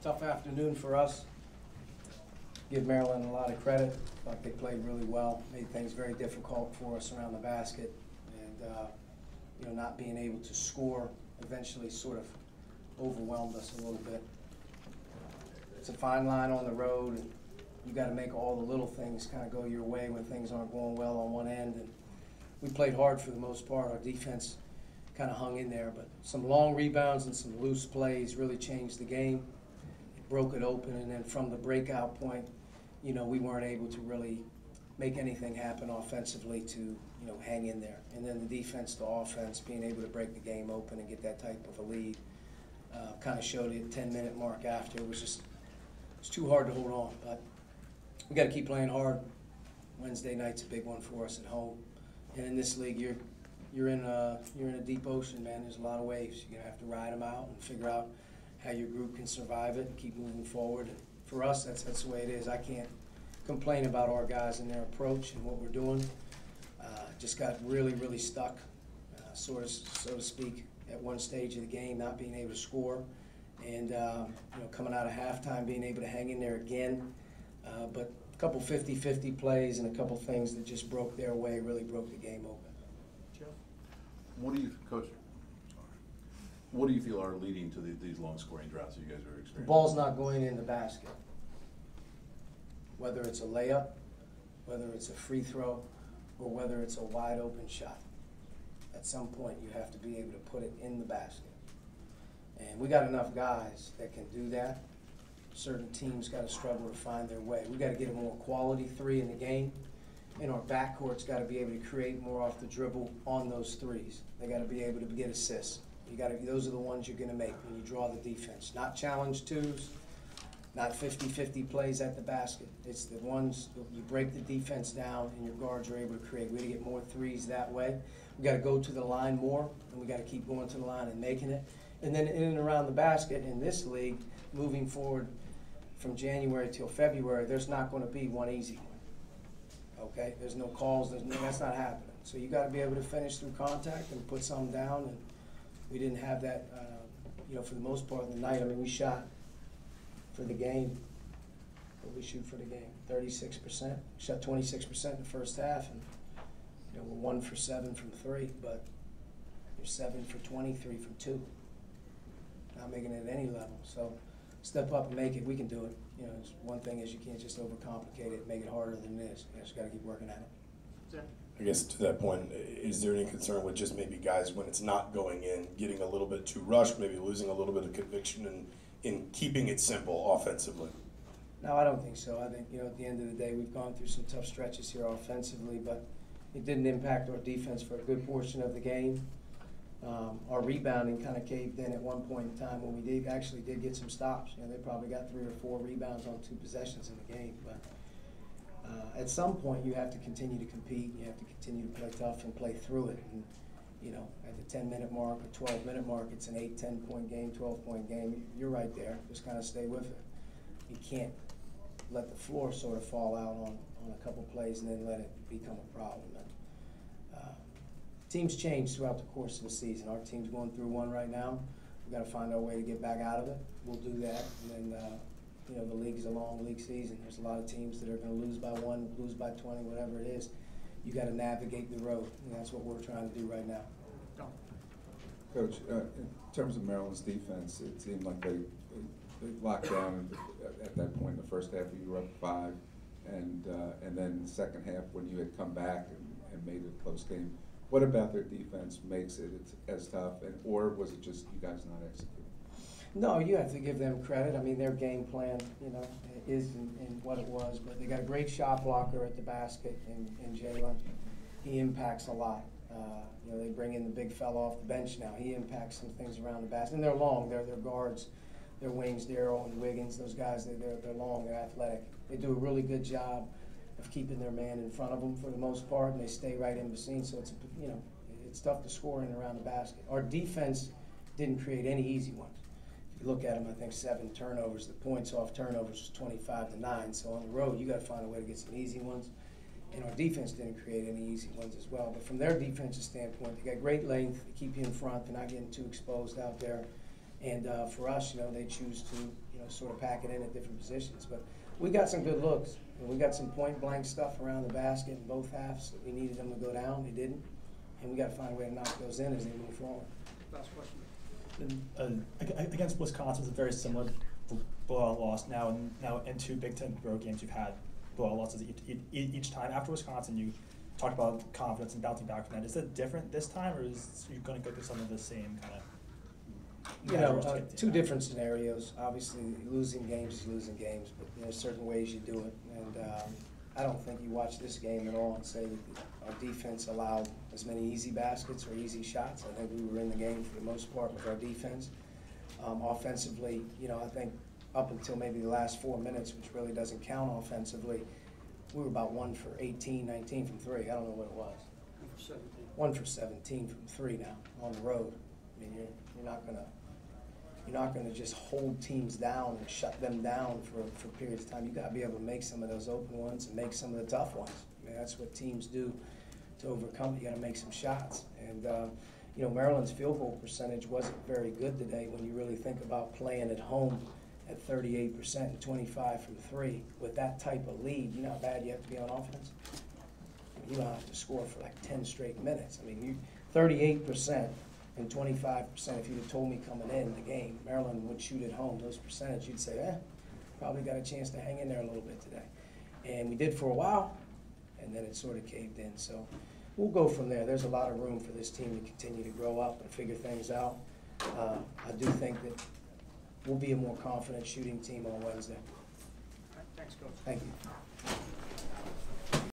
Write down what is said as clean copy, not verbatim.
Tough afternoon for us. Give Maryland a lot of credit. Thought they played really well, made things very difficult for us around the basket, and not being able to score eventually sort of overwhelmed us a little bit. It's a fine line on the road, and you got to make all the little things kind of go your way when things aren't going well on one end. And we played hard for the most part. Our defense kind of hung in there, but some long rebounds and some loose plays really changed the game. It broke it open, and then from the breakout point, we weren't able to really make anything happen offensively to, hang in there. And then the defense to offense, being able to break the game open and get that type of a lead, kind of showed it 10-minute mark after. It's too hard to hold on, but we got to keep playing hard. Wednesday night's a big one for us at home, and in this league, you're in a deep ocean, man. There's a lot of waves. You're gonna have to ride them out and figure out how your group can survive it and keep moving forward. And for us, that's the way it is. I can't complain about our guys and their approach and what we're doing. Just got really, really stuck, so to speak, at one stage of the game, not being able to score, and coming out of halftime, being able to hang in there again. But a couple 50-50 plays and a couple things that just broke their way, really broke the game open. Jeff? What do you, Coach? What do you feel are leading to these long scoring droughts that you guys are experiencing? The ball's not going in the basket. Whether it's a layup, whether it's a free throw, or whether it's a wide open shot. At some point you have to be able to put it in the basket. And we got enough guys that can do that. Certain teams got to struggle to find their way. We got to get a more quality three in the game. And our backcourt's got to be able to create more off the dribble on those threes. They got to be able to get assists. Those are the ones you're going to make when you draw the defense. Not challenge twos, not 50-50 plays at the basket. It's the ones that you break the defense down and your guards are able to create. We got to get more threes that way. We got to go to the line more, and we got to keep going to the line and making it. And then in and around the basket in this league, moving forward from January till February, there's not going to be one easy one. Okay? There's no calls. That's not happening. So you got to be able to finish through contact and put some down. And we didn't have that, for the most part of the night. I mean, we shot for the game. What did we shoot for the game? 36%. Shot 26% in the first half, and we're 1 for 7 from 3, but you're 7 for 23 from 2. Not making it at any level. So step up and make it. We can do it. It's one thing is you can't just overcomplicate it and make it harder than it is. You just got to keep working at it. I guess to that point, is there any concern with just maybe guys when it's not going in, getting a little bit too rushed, maybe losing a little bit of conviction in keeping it simple offensively? No, I don't think so. I think, at the end of the day, we've gone through some tough stretches here offensively, but it didn't impact our defense for a good portion of the game. Our rebounding kind of caved in at one point in time when we did get some stops. They probably got 3 or 4 rebounds on 2 possessions in the game, but at some point you have to continue to compete. You have to continue to play tough and play through it. And at the 10-minute mark or 12-minute mark, it's an 8, 10-point game, 12-point game. You're right there. Just kind of stay with it. You can't let the floor sort of fall out on a couple plays and then let it become a problem. And, teams change throughout the course of the season. Our team's going through one right now. We've got to find our way to get back out of it. We'll do that. And then, the league's a long league season. There's a lot of teams that are going to lose by 1, lose by 20, whatever it is. You got to navigate the road, and that's what we're trying to do right now. Coach, in terms of Maryland's defense, it seemed like they locked down at that point in the first half. You were up 5, and then the second half when you had come back and made it a close game. What about their defense makes it as tough, or was it just you guys not executing? No, you have to give them credit. I mean, their game plan, is in what it was, but they got a great shot blocker at the basket in Jalen. He impacts a lot. They bring in the big fella off the bench now. He impacts some things around the basket. And they're long. They're guards. They're wings, Darryl and Wiggins. Those guys, they're long. They're athletic. They do a really good job of keeping their man in front of them for the most part, and they stay right in between. So it's tough to score in and around the basket. Our defense didn't create any easy ones. If you look at them, I think 7 turnovers. The points off turnovers was 25-9. So on the road, you got to find a way to get some easy ones. And our defense didn't create any easy ones as well. But from their defensive standpoint, they got great length. They keep you in front. They're not getting too exposed out there. And for us, they choose to, sort of pack it in at different positions. But we got some good looks. And we got some point-blank stuff around the basket in both halves. We needed them to go down. They didn't. And we got to find a way to knock those in as they move forward. Last question. Against Wisconsin, it's a very similar blowout loss. Now in 2 Big Ten road games, you've had blowout losses each time. After Wisconsin, you talked about confidence and bouncing back from that. Is it different this time, or is you going to go through some of the same kind of? Two different scenarios. Obviously, losing games is losing games, but there's certain ways you do it. And I don't think you watch this game at all and say that our defense allowed as many easy baskets or easy shots. I think we were in the game for the most part with our defense. Offensively, I think up until maybe the last 4 minutes, which really doesn't count offensively, we were about 1 for 18, 19 from 3. I don't know what it was. 1 for 17 from 3 now on the road. I mean, you're not gonna just hold teams down and shut them down for periods of time. You gotta be able to make some of those open ones and make some of the tough ones. I mean, that's what teams do to overcome it. You gotta make some shots. And Maryland's field goal percentage wasn't very good today when you really think about playing at home at 38% and 25 from 3. With that type of lead, you know how bad you have to be on offense? I mean, you don't have to score for like 10 straight minutes. I mean, you 38% and 25%, if you'd have told me coming in the game, Maryland would shoot at home, those percentage, you'd say, probably got a chance to hang in there a little bit today. And we did for a while, and then it sort of caved in. So we'll go from there. There's a lot of room for this team to continue to grow up and figure things out. I do think that we'll be a more confident shooting team on Wednesday. Thanks, Coach. Thank you.